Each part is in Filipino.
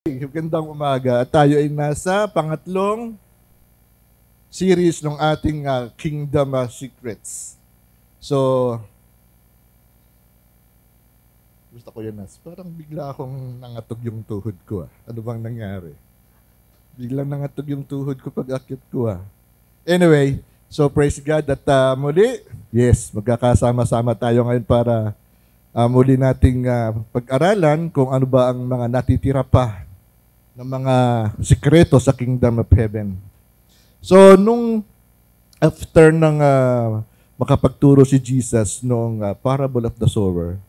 Magandang umaga. At tayo ay nasa pangatlong series ng ating Kingdom Secrets. So, gusto ko yan, Nas. Parang bigla akong nangatog yung tuhod ko. Ano bang nangyari? Biglang nangatog yung tuhod ko pag akit ko. Anyway, so praise God at muli, yes, magkakasama-sama tayo ngayon para muli nating pag-aralan kung ano ba ang mga natitira pa ng mga sikreto sa Kingdom of Heaven. So, nung after ng makapagturo si Jesus noong parable of the sower,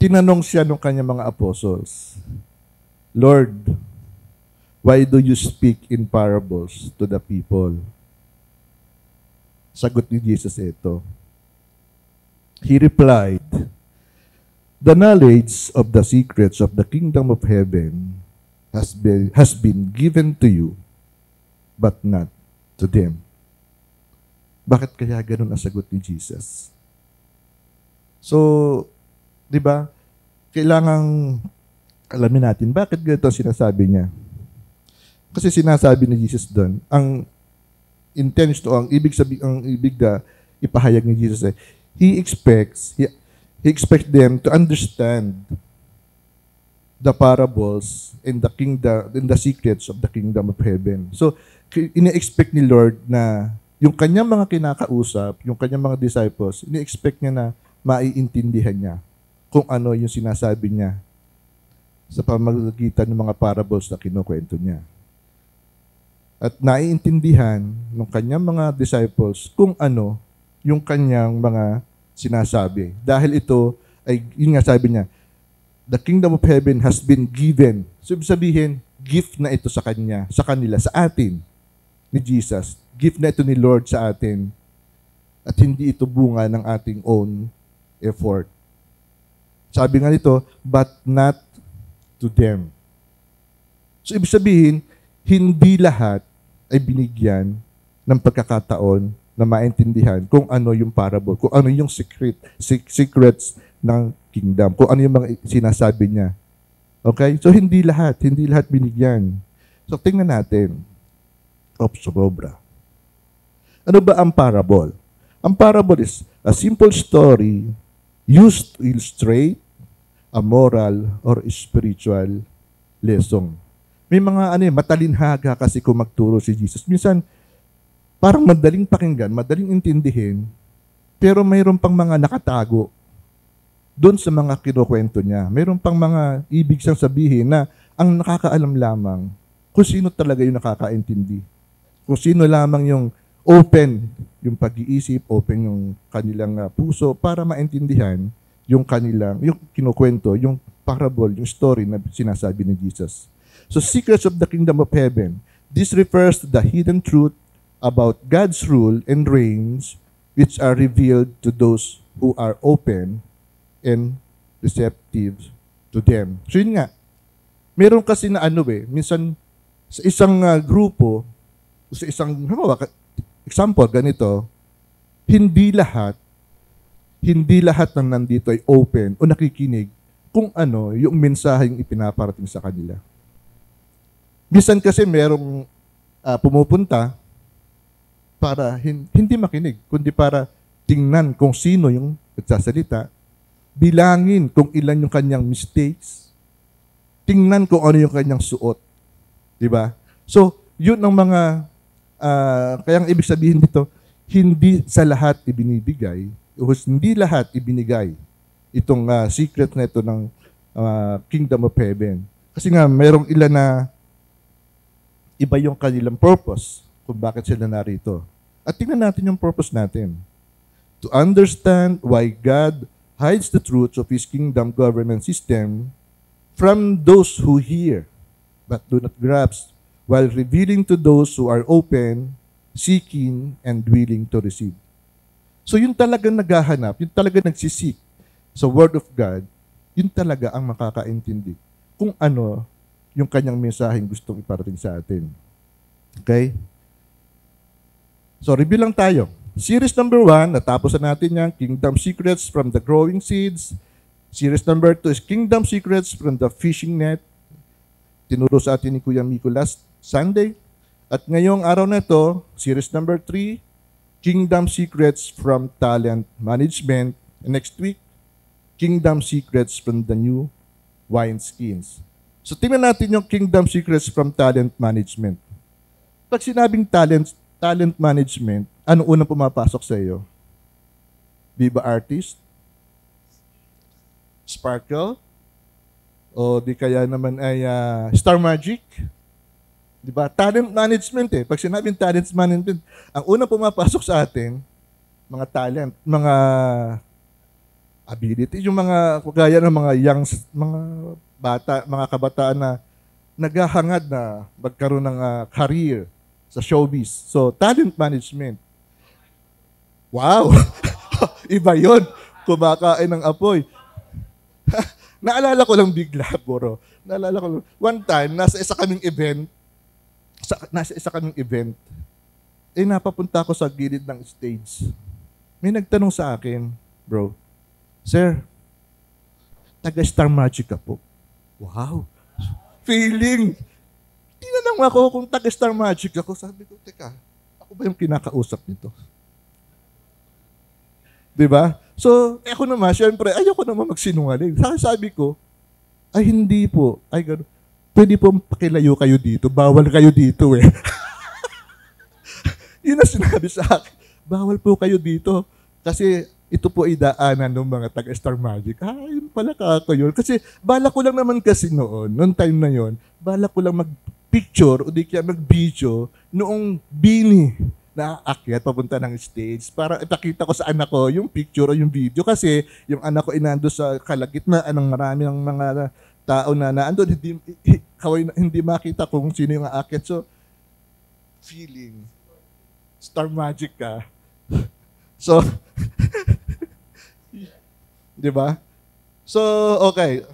tinanong siya ng kanyang mga apostles, Lord, why do you speak in parables to the people? Sagot ni Jesus ito. He replied, the knowledge of the secrets of the Kingdom of Heaven has been given to you, but not to them. Bakit kaya ganun ang sagot ni Jesus? So, di ba, kailangang alamin natin bakit ganito ang sinasabi niya. Kasi sinasabi ni Jesus doon, ang ibig na ipahayag ni Jesus ay, He expects them to understand the parables in the secrets of the Kingdom of Heaven. So, ine-expect ni Lord na yung kanyang mga kinakausap, yung kanyang mga disciples, ine-expect niya na maiintindihan niya kung ano yung sinasabi niya sa pamamagitan ng mga parables na kinukwento niya. At naiintindihan ng kanyang mga disciples kung ano yung kanyang mga sinasabi. Dahil ito ay, yun nga sabi niya, the Kingdom of Heaven has been given. So, ibig sabihin, gift na ito sa kanya, sa kanila, sa atin, ni Jesus. Gift na ito ni Lord sa atin. At hindi ito bunga ng ating own effort. Sabi nga nito, but not to them. So, ibig sabihin, hindi lahat ay binigyan ng pagkakataon na maintindihan kung ano yung parable, kung ano yung secrets ng kingdom, kung ano yung mga sinasabi niya. Okay? So, hindi lahat binigyan. So, tingnan natin. Sobra. Ano ba ang parable? Ang parable is a simple story used to illustrate a moral or spiritual lesson. May mga matalinhaga kasi kung magturo si Jesus. Minsan, parang madaling pakinggan, madaling intindihin, pero mayroon pang mga nakatago doon sa mga kinukwento niya. Mayroon pang mga ibig siyang sabihin na ang nakakaalam lamang kung sino talaga yung nakakaintindi. Kung sino lamang yung open yung pag-iisip, open yung kanilang puso para maintindihan yung kinukwento, yung parable, yung story na sinasabi ni Jesus. So, secrets of the Kingdom of Heaven. This refers to the hidden truth about God's rule and reigns which are revealed to those who are open and receptive to them. So yun nga, meron kasi na minsan sa isang grupo, sa isang, example, ganito, hindi lahat ng nandito ay open o nakikinig kung ano yung mensaheng ipinaparating sa kanila. Minsan kasi merong pumupunta para hindi makinig, kundi para tingnan kung sino yung nagsasalita, bilangin kung ilan yung kanyang mistakes, tingnan kung ano yung kanyang suot. Diba? So, yun ang mga, kaya ang ibig sabihin dito, hindi sa lahat ibinibigay, hindi lahat ibinigay itong secret na ito ng Kingdom of Heaven. Kasi nga, mayroong ilan na iba yung kanilang purpose kung bakit sila narito. At tingnan natin yung purpose natin. To understand why God hides the truths of His kingdom government system from those who hear but do not grasp, while revealing to those who are open, seeking, and willing to receive. So yun talagang naghahanap, yun talagang nagsisik sa Word of God, yun talaga ang makakaintindi kung ano yung kanyang mensaheng gustong iparating sa atin. Okay? So review lang tayo. Series number 1, natapos na natin yan, Kingdom Secrets from the Growing Seeds. Series number 2 is Kingdom Secrets from the Fishing Net. tinuro sa atin ni Kuya Miko last Sunday. At ngayong araw na ito, series number 3, Kingdom Secrets from Talent Management. And next week, Kingdom Secrets from the New Wineskins. So tingnan natin yung Kingdom Secrets from Talent Management. Pag sinabing talent management, ano unang pumapasok sa iyo? Viva Artist? Sparkle? O di kaya naman ay Star Magic? Di ba? Talent management eh. Pag sinabing talent management, ang unang pumapasok sa atin, mga talent, mga ability, yung mga kagaya ng mga mga bata, mga kabataan na naghahangad na magkaroon ng career sa showbiz. So, talent management. Wow! Iba yun. Kumakain ng apoy. Naalala ko lang bigla, bro. Naalala ko lang. One time, nasa isa kaming event, napapunta ako sa gilid ng stage. May nagtanong sa akin, bro, Sir, taga-Star Magic ka po. Wow! Feeling! Tinanong ako kung taga-Star Magic ako. Sabi ko, teka, ako ba yung kinakausap nito? Diba? So, ako naman, syempre, ayoko naman magsinungaling. Sabi ko, ay hindi po. Ay gano'n. Pwede po pakilayo kayo dito. Bawal kayo dito eh. Yun ang sinabi sa akin. Bawal po kayo dito. Kasi ito po ay daanan ng mga taga-Star Magic. Yun pala kako yun. Kasi bala ko lang naman kasi noon time na yon, bala ko lang mag-picture o di kaya mag-video noong bini na aakyat papunta ng stage para ipakita ko sa anak ko yung picture o yung video kasi yung anak ko inando sa kalagitnaan ng marami ng mga tao na naandun, hindi makita kung sino yung aakyat. So, feeling, Star Magic ka. So, di ba? So, okay.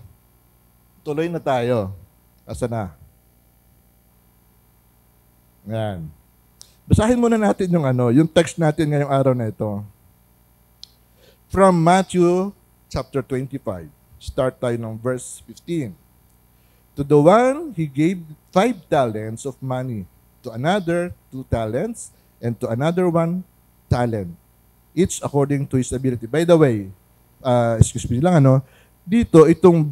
Tuloy na tayo. Asa na? Yan. Basahin muna natin yung text natin ngayong araw na ito. From Matthew chapter 25. Start tayo ng verse 15. To the one, he gave 5 talents of money. To another, 2 talents. And to another 1 talent. Each according to his ability. By the way, excuse me lang, dito, itong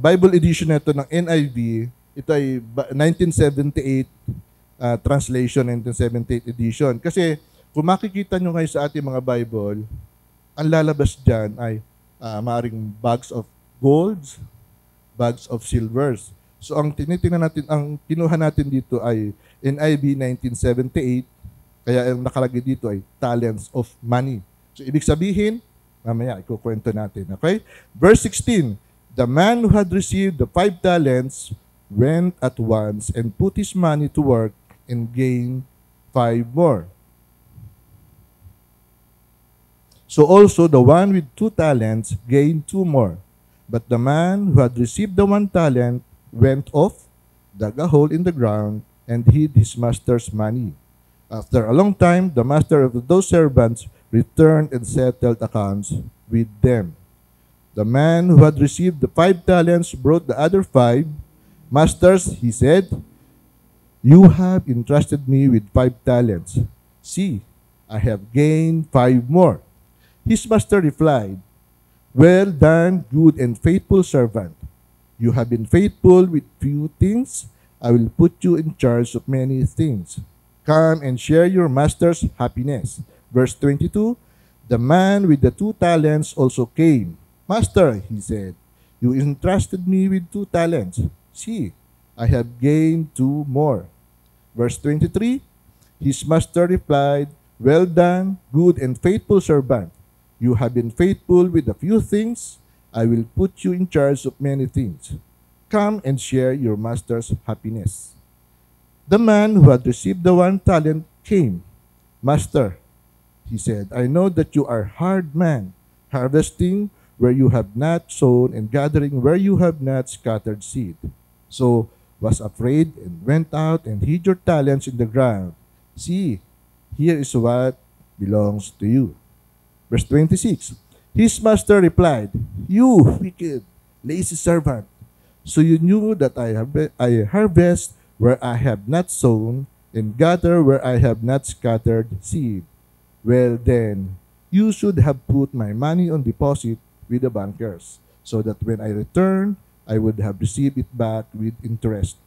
Bible edition na ito ng NIV, ito ay 1978 translation, 1978 edition. Kasi kung makikita nyo ngayon sa ating mga Bible, ang lalabas dyan ay maaaring bags of golds, bags of silvers. So ang tinitingnan natin, ang kinuha natin dito ay NIV 1978, kaya ang nakalagay dito ay talents of money. So ibig sabihin, mamaya ikukwento natin. Okay? Verse 16, the man who had received the 5 talents went at once and put his money to work and gained 5 more. So also the one with 2 talents gained 2 more. But the man who had received the 1 talent went off, dug a hole in the ground, and hid his master's money. After a long time, the master of those servants returned and settled accounts with them. The man who had received the 5 talents brought the other 5. Masters, he said, you have entrusted me with 5 talents. See, I have gained 5 more. His master replied, well done, good and faithful servant. You have been faithful with few things. I will put you in charge of many things. Come and share your master's happiness. Verse 22, the man with the 2 talents also came. Master, he said, you entrusted me with 2 talents. See, I have gained 2 more. Verse 23, his master replied, well done, good and faithful servant. You have been faithful with a few things. I will put you in charge of many things. Come and share your master's happiness. The man who had received the 1 talent came. Master, he said, I know that you are a hard man, harvesting where you have not sown and gathering where you have not scattered seed. So was afraid and went out and hid your talents in the ground. See, here is what belongs to you. Verse 26, his master replied, you wicked lazy servant. So you knew that I harvest where I have not sown, and gather where I have not scattered seed. Well then, you should have put my money on deposit with the bankers, so that when I return, I would have received it back with interest.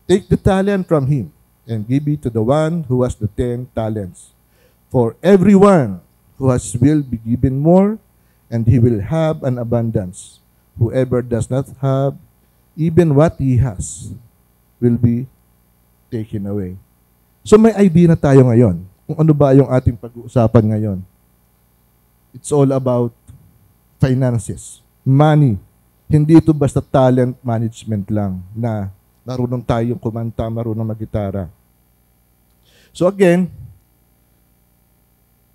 Take the talent from him, and give it to the one who has the 10 talents. For everyone who has will be given more, and he will have an abundance. Whoever does not have, even what he has, will be taken away. So may idea na tayo ngayon kung ano ba yung ating pag-uusapan ngayon. It's all about finances, money. Hindi ito basta talent management lang na marunong tayong kumanta, marunong mag-gitara. So again,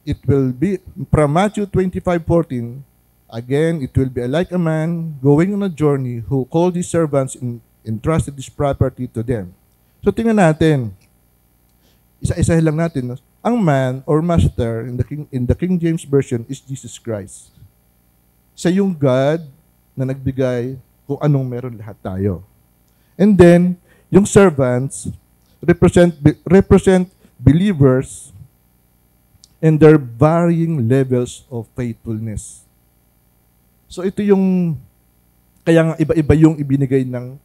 it will be from Matthew 25:14. Again, it will be like a man going on a journey who called his servants and entrusted his property to them. So tingnan natin, isa-isahin lang natin. No? Ang man or master in the King James Version is Jesus Christ. Siya yung God na nagbigay kung anong meron lahat tayo. And then, yung servants represent believers and their varying levels of faithfulness. So ito yung, kaya nga iba-iba yung ibinigay ng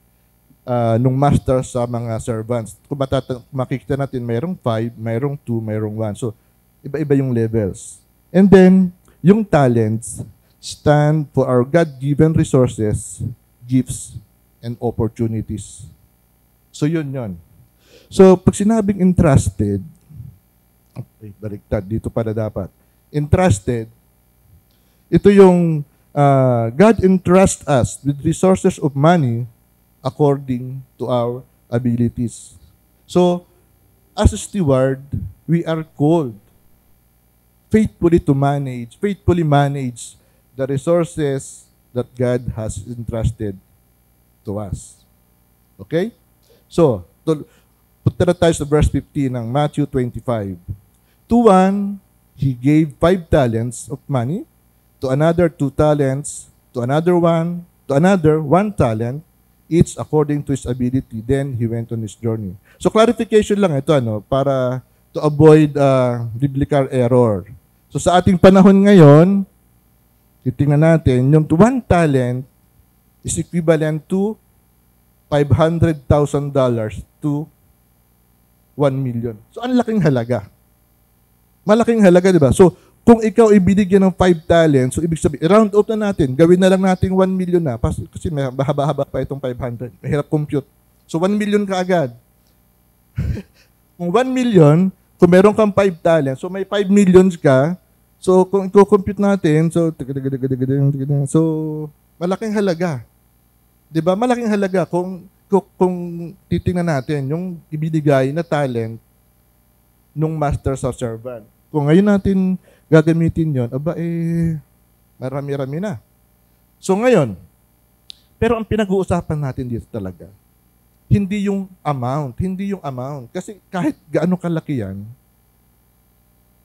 nung master sa mga servants. Kung makikita natin, mayroong 5, mayroong 2, mayroong 1. So iba-iba yung levels. And then, yung talents stand for our God-given resources, gifts, and opportunities. So yun. So pag sinabing entrusted, okay, baliktad, dito pala dapat. Entrusted, ito yung God entrust us with resources of money according to our abilities. So, as a steward, we are called faithfully manage the resources that God has entrusted to us. Okay? So, punta na tayo sa verse 15 ng Matthew 25. To one, he gave 5 talents of money, to another 2 talents, to another 1 talent, each according to his ability. Then he went on his journey. So clarification lang ito, para to avoid biblical error. So sa ating panahon ngayon, titingnan natin, yung 1 talent is equivalent to $500,000 to 1 million. So ang laking halaga. Malaking halaga, di ba? So kung ikaw ibinigyan ng 5 talents, so ibig sabihin, round up na natin, gawin na lang natin 1 million na, kasi may mahaba-haba pa itong 500. Mahirap compute. So 1 million ka agad. Kung 1 million, kung meron kang 5 talents, so may 5 millions ka, so kung i-compute natin, so malaking halaga. 'Di ba? Malaking halaga kung titingnan natin yung ibinigay na talent nung master sa servant. Kung ngayon natin gagamitin yon, marami-rami na. So ngayon, pero ang pinag-uusapan natin dito talaga, hindi yung amount. Kasi kahit gaano kalaki yan,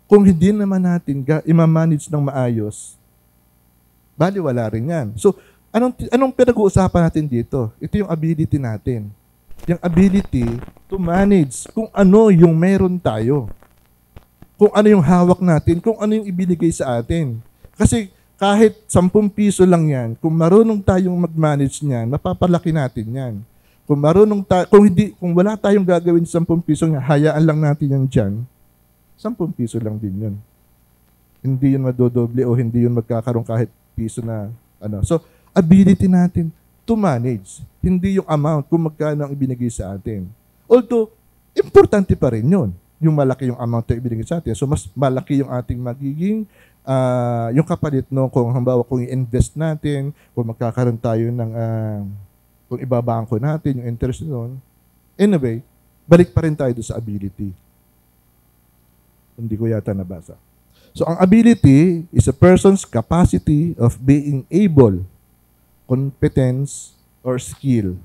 kung hindi naman natin i-manage ng maayos, baliwala rin yan. So, anong pinag-uusapan natin dito? Ito yung ability natin. Yung ability to manage kung ano yung meron tayo. Kung ano yung hawak natin, kung ano yung ibinigay sa atin. Kasi kahit 10 piso lang yan, kung marunong tayong mag-manage niyan, mapapalaki natin yan. Kung wala tayong gagawin sa 10 piso, hayaan lang natin yan dyan, 10 piso lang din yun. Hindi yun madodoble o hindi yun magkakaroon kahit piso na So, ability natin to manage. Hindi yung amount kung magkano ang ibinigay sa atin. Although, importante pa rin yun. Yung malaki yung amount na ibinigay sa atin. So, mas malaki yung ating magiging yung kapalit, kung halimbawa, kung i-invest natin, kung magkakaroon tayo ng, kung ibabangko natin, yung interest doon. Anyway, balik pa rin tayo doon sa ability. Hindi ko yata nabasa. So, ang ability is a person's capacity of being able, competence, or skill.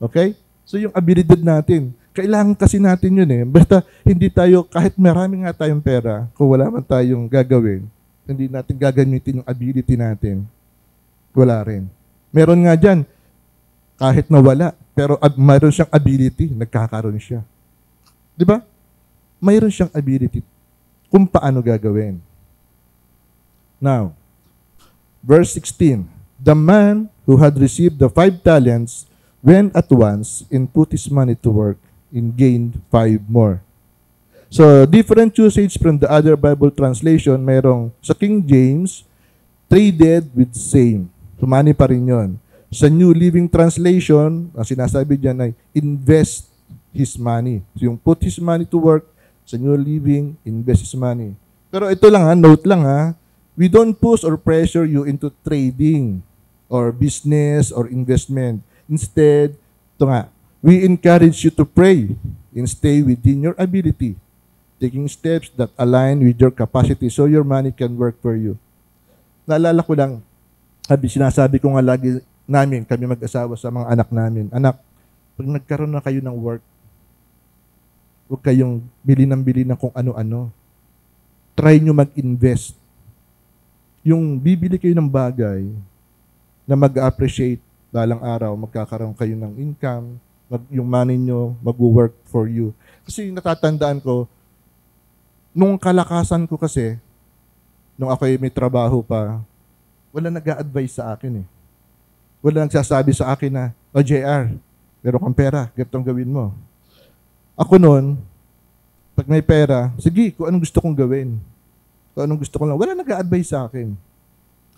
Okay? So, yung ability natin, kailangan kasi natin yun Basta hindi tayo, kahit marami nga tayong pera, kung wala man tayong gagawin, hindi natin gagamitin yung ability natin, wala rin. Meron nga dyan, kahit nawala, pero mayroon siyang ability, nagkakaroon siya. Di ba? Mayroon siyang ability kung paano gagawin. Now, verse 16, the man who had received the 5 talents went at once and put his money to work and gained 5 more. So, different usage from the other Bible translation, mayroong sa King James, traded with same. So, money pa rin yun. Sa New Living Translation, ang sinasabi dyan ay invest his money. So, yung put his money to work, sa New Living, invest his money. Pero ito lang ha, note lang ha, we don't push or pressure you into trading or business or investment. Instead, ito nga, we encourage you to pray and stay within your ability, taking steps that align with your capacity so your money can work for you. Naalala ko lang, sinasabi ko nga lagi namin, kami mag-asawa sa mga anak namin, anak, pag nagkaroon na kayo ng work, huwag kayong bili ng kung ano-ano. Try nyo mag-invest. Yung bibili kayo ng bagay na mag-appreciate balang araw, magkakaroon kayo ng income, yung money nyo mag-work for you. Kasi natatandaan ko, nung kalakasan ko kasi, nung ako may trabaho pa, wala nag-a-advise sa akin eh. Wala nagsasabi sa akin na, o JR, meron kang pera, ganitong gawin mo. Ako noon, pag may pera, sige, kung anong gusto kong gawin. Kung anong gusto ko lang. Wala nag-a-advise sa akin.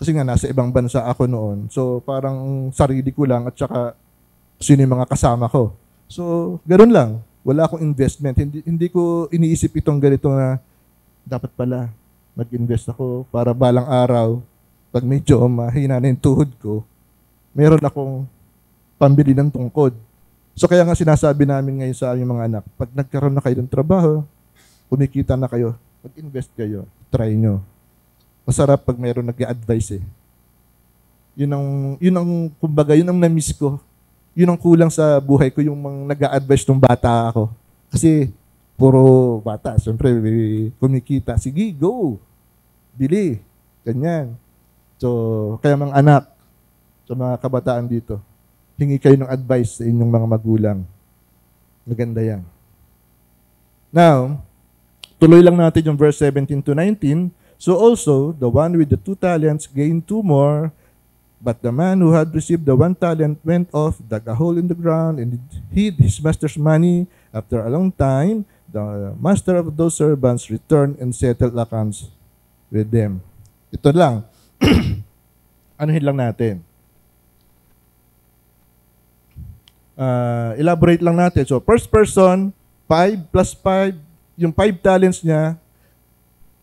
Kasi nga, nasa ibang bansa ako noon. So, parang sarili ko lang at saka sino yung mga kasama ko. So, ganoon lang. Wala akong investment. Hindi ko iniisip itong ganito na dapat pala mag-invest ako para balang araw, pag medyo mahina na yung tuhod ko, meron akong pambili ng tungkod. So kaya nga sinasabi namin ngayon sa aming mga anak, pag nagkaroon na kayo ng trabaho, kumikita na kayo, mag-invest kayo, try nyo. Masarap pag mayroon nag-advise eh. Yun ang kumbaga, yun ang na-miss ko. Yun ang kulang sa buhay ko, yung mga nag-advise nung bata ako. Kasi puro bata, siyempre kumikita, sige, go, bili, ganyan. So kaya mga anak, sa mga kabataan dito, hingi kayo ng advice sa inyong mga magulang. Maganda yan. Now, tuloy lang natin yung verse 17 to 19. So also, the one with the 2 talents gained 2 more, but the man who had received the 1 talent went off, dug a hole in the ground, and hid his master's money. After a long time, the master of those servants returned and settled accounts with them. Ito lang. Anuhin lang natin. Elaborate lang natin. So, first person, 5 plus 5, yung 5 talents niya,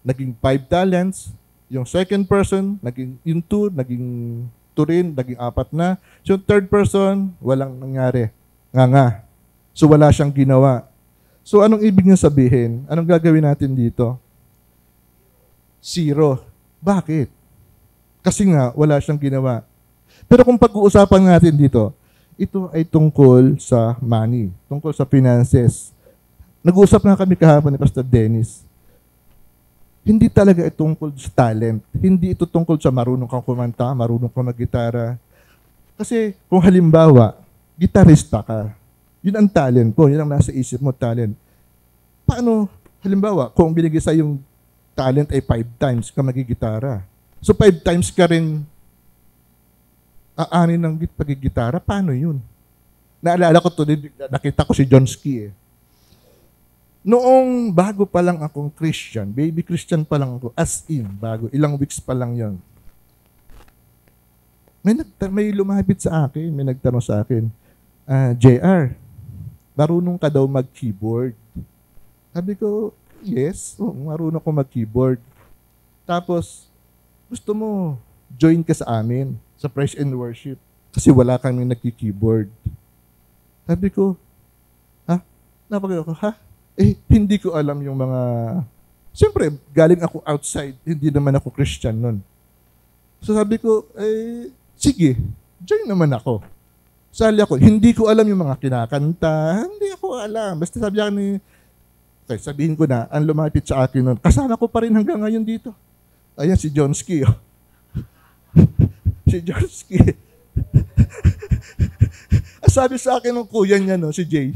naging 5 talents. Yung second person, yung 2, naging 2 rin, naging 4 na. So, yung third person, walang nangyari. Nga. So, wala siyang ginawa. So, anong ibig niya sabihin? Anong gagawin natin dito? 0. Bakit? Kasi nga, wala siyang ginawa. Pero kung pag-uusapan natin dito, ito ay tungkol sa money, tungkol sa finances. Nag-uusap na kami kahapon ni Pastor Dennis. Hindi talaga ito tungkol sa talent. Hindi ito tungkol sa marunong kang kumanta, marunong kang mag-gitara. Kasi kung halimbawa, gitarista ka, yun ang talent ko, yun ang nasa isip mo, talent. Paano, halimbawa, kung binigay sa yung talent ay 5 times ka magigitara. So 5 times ka rin aanin ng pagigitara, paano yun? Naalala ko to, nakita ko si John Ski eh. Noong bago pa lang akong Christian, baby Christian pa lang ako, as in, bago, ilang weeks pa lang yon. May lumapit sa akin, may nagtanong sa akin, JR, marunong ka daw mag-keyboard. Sabi ko, yes, marunong ko mag-keyboard. Tapos, gusto mo, join ka sa amin, sa Praise and Worship. Kasi wala kami nagki-keyboard. Sabi ko, napagod ako, hindi ko alam yung mga... Siyempre, galing ako outside, hindi naman ako Christian nun. So sabi ko, sige, join naman ako. Sali ako, hindi ko alam yung mga kinakanta, hindi ako alam. Basta sabihin ko na, ang lumapit sa akin nun, kasama ko pa rin hanggang ngayon dito. Ayan si John Ski. Si John Ski. Sabi sa akin ng kuya niya, no, si Jay,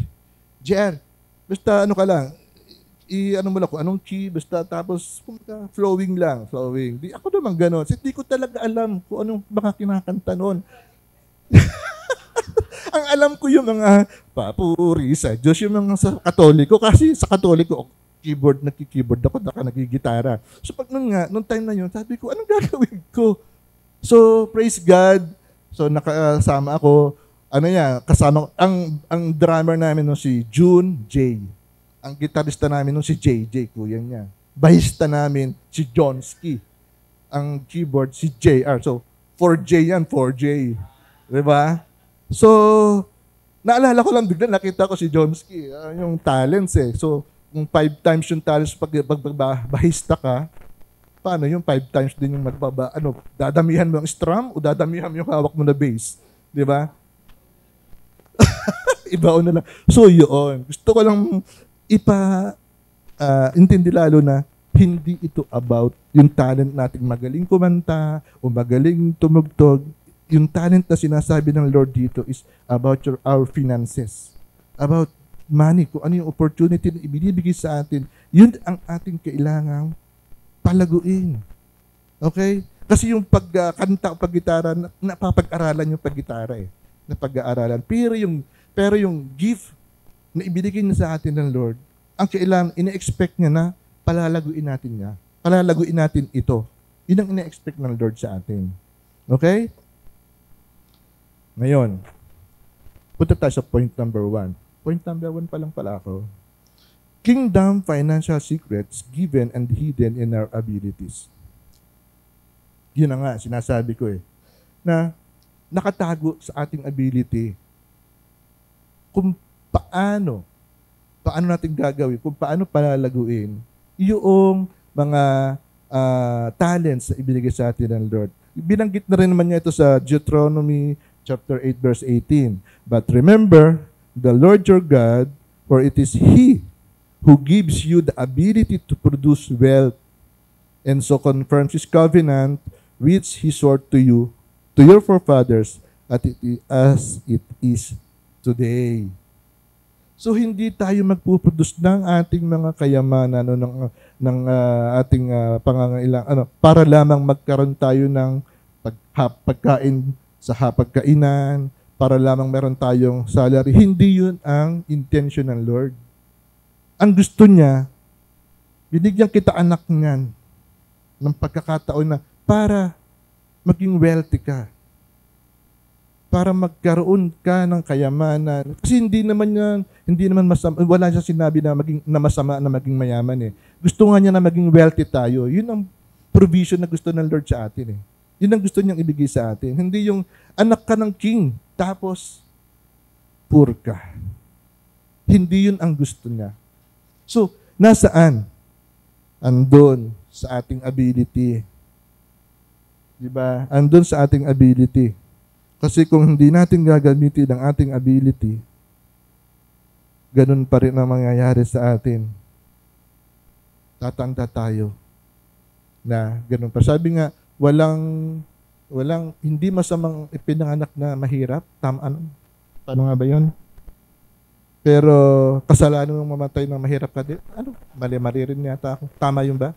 JR, basta ano ka lang, ano mo lang kung anong key, basta tapos flowing lang, flowing. Di ako naman gano'n. Hindi ko talaga alam kung anong baka kinakanta noon. Ang alam ko yung mga papuri sa Diyos, yung mga sa Katoliko. Kasi sa Katoliko, nagki-keyboard ako, nagigitara. So pag nung time na yun, sabi ko, anong gagawin ko? So, praise God. So, nakasama ako. Kasama ko. Ang drummer namin no, si June J. Ang gitarista namin no, si JJ, kuya niya. Bahista namin, si Johnsky. Ang keyboard, si JR. So, 4J yan, 4J. Diba? So, naalala ko lang bigla, nakita ko si Johnsky, yung talents eh. So, kung 5 times yung talents pag bahista ka, paano yung 5 times din yung dadamihan mo yung strum o dadamihan mo yung hawak mo na bass? Di ba? Ibaon na lang. So, yun. Gusto ko lang intindi lalo na hindi ito about yung talent nating magaling kumanta o magaling tumugtog. Yung talent na sinasabi ng Lord dito is about our finances. About money. Kung ano yung opportunity na ibinibigay sa atin, yun ang ating kailangang palaguin. Okay? Kasi yung pagkanta o paggitara, napapag-aralan yung paggitara eh. Napag-aaralan. Pero yung gift na ibinigay niya sa atin ng Lord, ang kailangan, ina-expect niya na palalaguin natin niya. Palalaguin natin ito. Yun ang ina-expect ng Lord sa atin. Okay? Ngayon, punta tayo sa point number 1. Point number 1 pa lang pala ako. Kingdom financial secrets given and hidden in our abilities. Yun na nga, sinasabi ko eh. Na nakatago sa ating ability kung paano natin gagawin, kung paano palalaguin yung mga talents na ibinigay sa atin ng Lord. Binanggit na rin naman niya ito sa Deuteronomy chapter 8 verse 18. But remember, the Lord your God, for it is He who gives you the ability to produce wealth, and so confirms His covenant, which He swore to you, to your forefathers, as it is today. So hindi tayo magpuproduce ng ating mga kayamanan ng ating pangangailangan para lamang magkaroon tayo ng pagkain sa hapagkainan, para lamang meron tayong salary. Hindi yun ang intention ng Lord. Ang gusto niya, binigyan kita anak niyan ng pagkakataon na para maging wealthy ka. Para magkaroon ka ng kayamanan. Kasi hindi naman masama, wala siya sinabi na masama na maging mayaman eh. Gusto nga niya na maging wealthy tayo. Yun ang provision na gusto ng Lord sa atin eh. Yun ang gusto niyang ibigay sa atin. Hindi yung anak ka ng king, tapos poor ka. Hindi yun ang gusto niya. So, nasaan? Andun sa ating ability. Diba? Andun sa ating ability. Kasi kung hindi natin gagamitin ang ating ability, ganun pa rin ang mangyayari sa atin. Tatanda tayo na ganun pa. Sabi nga, hindi masamang ipinanganak na mahirap. Paano nga ba yun? Pero kasalanan mong mamatay ng mahirap ka din. Mali rin yata ako. Tama yun ba?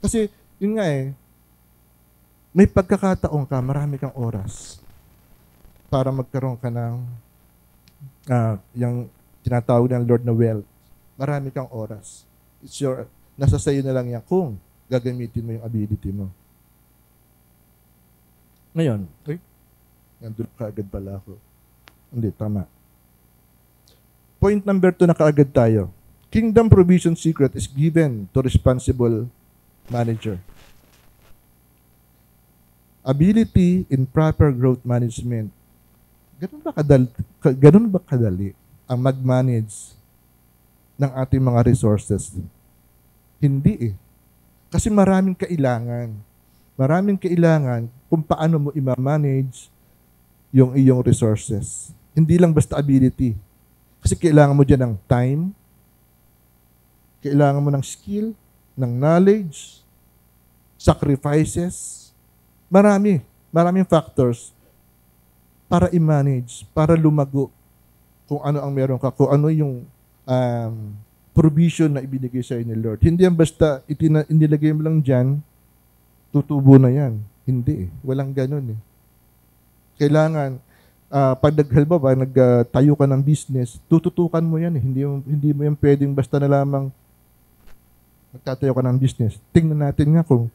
Kasi, yun nga eh, may pagkakataon ka, marami kang oras para magkaroon ka ng yung tinatawag ng Lord na wealth. Marami kang oras. Nasa sayo na lang yan kung gagamitin mo yung ability mo. Ngayon, nandun kaagad pala ako. Hindi, tama. Point number 2 na kaagad tayo. Kingdom provision secret is given to responsible manager. Ability in proper growth management. Ganun ba kadali ang mag-manage ng ating mga resources? Hindi eh. Kasi maraming kailangan. Maraming kailangan kung paano mo i-manage yung iyong resources. Hindi lang basta ability. Kasi kailangan mo dyan ng time, kailangan mo ng skill, ng knowledge, sacrifices. Maraming factors. para i-manage, para lumago kung ano ang meron ka, kung ano yung provision na ibinigay sa ni Lord. Hindi yan basta inilagay mo lang dyan, tutubo na yan. Hindi eh. Walang ganun eh. Kailangan, pag nagtayo ka ng business, tututukan mo yan eh. Hindi mo yan pwedeng basta na lamang nagtatayo ka ng business. Tingnan natin nga kung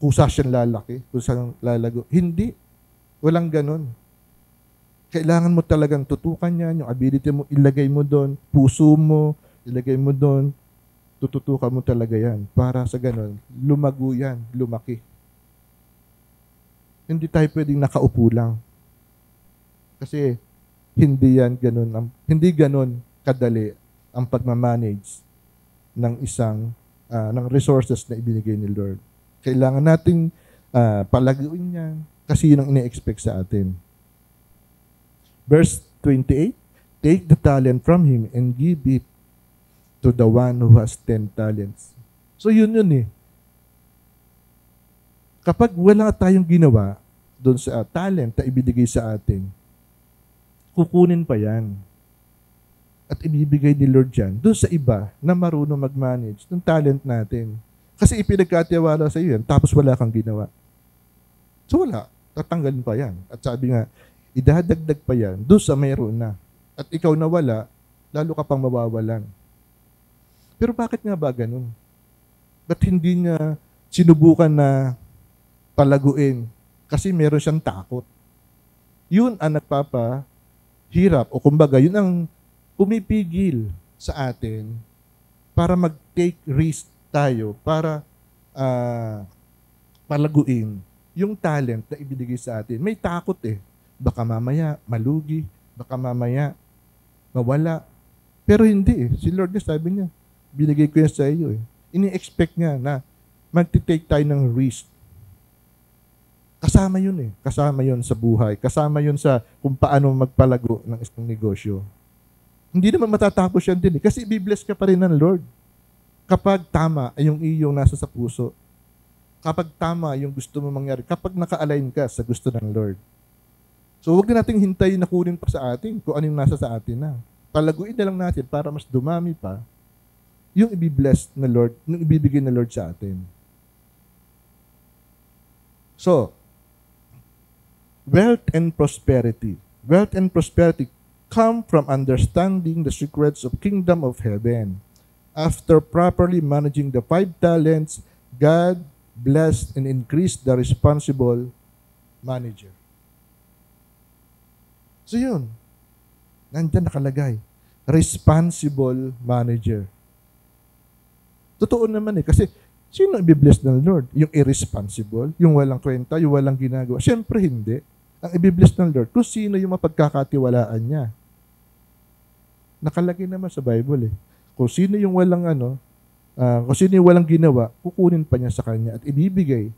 saan siya lalaki, kung saan lalago. Hindi. Walang ganun. Kailangan mo talagang tutukan yan, yung ability mo, ilagay mo doon, puso mo, ilagay mo doon, tututukan mo talaga yan. Para sa ganun, lumago yan, lumaki. Hindi tayo pwedeng nakaupo lang. Kasi hindi ganun kadali ang pagmamanage ng ng resources na ibinigay ni Lord. Kailangan nating palaguin yan kasi yun ang ine-expect sa atin. Verse 28, take the talent from him and give it to the one who has 10 talents. So yun eh. Kapag wala tayong ginawa doon sa talent na ibinigay sa atin, kukunin pa yan. At ibibigay ni Lord yan doon sa iba na marunong mag-manage ng talent natin. Kasi ipinagkatiwala sa iyo yan, tapos wala kang ginawa. So wala, tatanggalin pa yan. At sabi nga, idadagdag pa yan doon sa mayroon na. At ikaw na wala, lalo ka pang mawawalan. Pero bakit nga ba ganun? Ba't hindi niya sinubukan na palaguin? Kasi meron siyang takot. Yun ang nagpapahirap o kumbaga, yun ang pumipigil sa atin para mag-take risk tayo, para palaguin yung talent na ibinigay sa atin. May takot eh. Baka mamaya malugi, baka mamaya mawala. Pero hindi eh. Si Lord niya, sabi niya, binigay ko yan sa iyo eh. Ini-expect niya na mag-take tayo ng risk. Kasama yun eh. Kasama yun sa buhay. Kasama yun sa kung paano magpalago ng isang negosyo. Hindi naman matatapos yan din eh. Kasi i-bless ka pa rin ng Lord. Kapag tama ay yung iyong nasa sa puso. Kapag tama yung gusto mo mangyari. Kapag naka-align ka sa gusto ng Lord. So, huwag na nating hintayin na kunin pa sa atin kung ano yung nasa sa atin na. Palaguin na lang natin para mas dumami pa yung i-bless na Lord, yung ibibigay na Lord sa atin. So, wealth and prosperity. Wealth and prosperity come from understanding the secrets of kingdom of heaven. After properly managing the 5 talents, God blessed and increased the responsible manager. So yun, nandyan nakalagay, responsible manager. Totoo naman eh, kasi sino i-bless ng Lord? Yung irresponsible, yung walang kwenta, yung walang ginagawa? Siyempre hindi. Ang i-bless ng Lord, kung sino yung mapagkakatiwalaan niya. Nakalagay naman sa Bible eh. Kung sino yung kung sino yung walang ginawa, kukunin pa niya sa kanya at ibibigay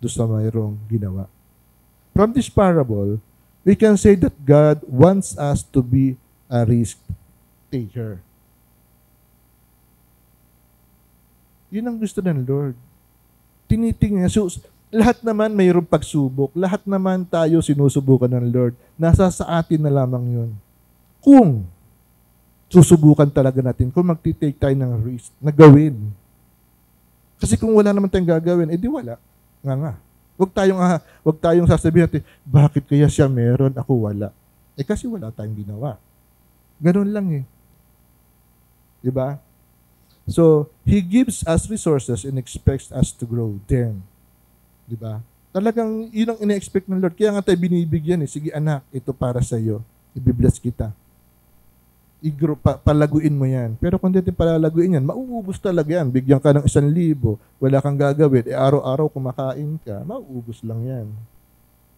doon sa mayroong ginawa. From this parable, we can say that God wants us to be a risk taker. Yun ang gusto ng Lord. Tinitingnan. So, lahat naman mayroong pagsubok. Lahat naman tayo sinusubukan ng Lord. Nasa sa atin na lamang yun. Kung susubukan talaga natin, kung magtitake tayo ng risk na gawin. Kasi kung wala naman tayong gagawin, edi wala. Nga. Huwag tayong sasabihin natin, bakit kaya siya meron, ako wala? Kasi wala tayong ginawa. Ganun lang eh. Diba? So, He gives us resources and expects us to grow them. Diba? Talagang yun ang ina-expect ng Lord. Kaya nga tayo binibigyan eh. Sige anak, ito para sa iyo. I-bless kita. Palaguin mo yan. Pero kung hindi palalaguin yan, mauubos talaga yan. Bigyan ka ng 1,000, wala kang gagawin, araw-araw kumakain ka, mauubos lang yan.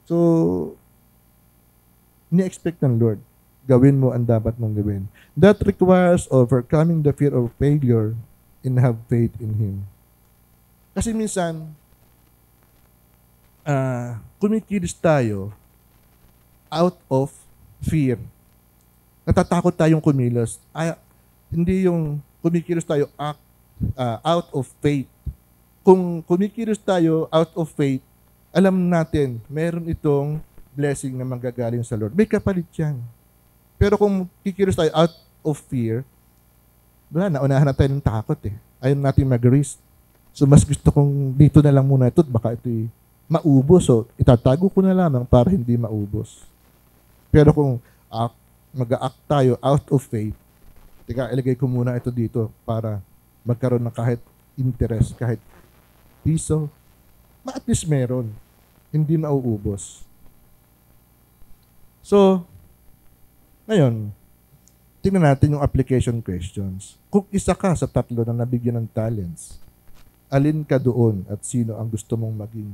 So, ni-expect ng Lord, gawin mo ang dapat mong gawin. That requires overcoming the fear of failure and have faith in Him. Kasi minsan, kumikilos tayo out of fear. Natatakot tayong kumilos. Hindi yung kumikilos tayo out of faith. Kung kumikilos tayo out of faith, alam natin, meron itong blessing na manggagaling sa Lord, may kapalit yan. Pero kung kikilos tayo out of fear, wala, naunahan na tayo ng takot eh. Ayaw natin mag-risk. So mas gusto kong dito na lang muna ito, baka ito maubos. So itatago ko na lamang para hindi maubos. Pero kung mag-act tayo out of faith, teka, ilagay ko muna ito dito para magkaroon ng kahit interest, kahit piso, at least meron. Hindi mauubos. So, ngayon, tingnan natin yung application questions. Kung isa ka sa tatlo na nabigyan ng talents, alin ka doon at sino ang gusto mong maging?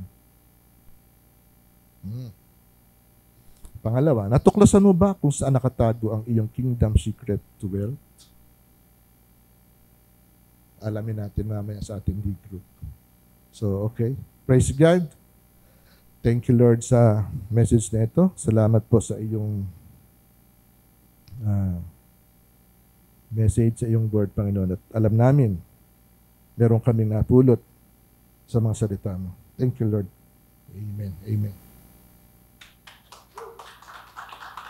Pangalawa, natuklasan mo ba kung saan nakatago ang iyong kingdom secret to wealth? Alamin natin mamaya sa ating D-group. So, okay. Praise God. Thank you, Lord, sa message na ito. Salamat po sa iyong message, sa iyong word, Panginoon. At alam namin, meron kaming napulot sa mga salita mo. Thank you, Lord. Amen. Amen.